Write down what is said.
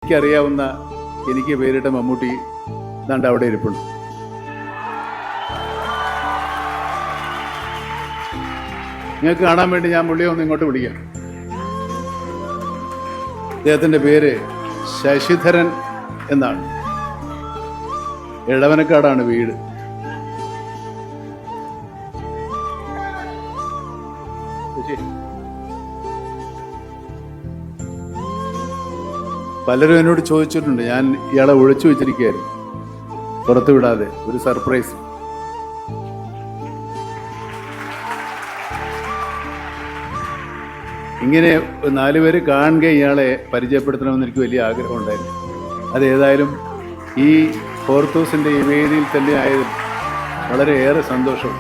എനിക്കറിയാവുന്ന എനിക്ക് പേരിട്ട മമ്മൂട്ടി ദാണ്ട് അവിടെ ഇരിപ്പുണ്ട്. നിങ്ങൾക്ക് കാണാൻ വേണ്ടി ഞാൻ പുള്ളിയെ ഒന്ന് ഇങ്ങോട്ട് വിളിക്കാം. അദ്ദേഹത്തിൻ്റെ പേര് ശശിധരൻ എന്നാണ്. എടവനക്കാടാണ് വീട്. പലരും എന്നോട് ചോദിച്ചിട്ടുണ്ട്, ഞാൻ ഇയാളെ ഒളിച്ചു വെച്ചിരിക്കുകയായിരുന്നു, പുറത്തു വിടാതെ, ഒരു സർപ്രൈസ്. ഇങ്ങനെ 4 പേര് കാണുക ഇയാളെ പരിചയപ്പെടുത്തണമെന്ന് എനിക്ക് വലിയ ആഗ്രഹമുണ്ടായിരുന്നു. അതേതായാലും ഈ ഫോർത്ത് ഹൗസിൻ്റെ ഈ വേദിയിൽ തന്നെ ആയതിൽ വളരെയേറെ സന്തോഷം.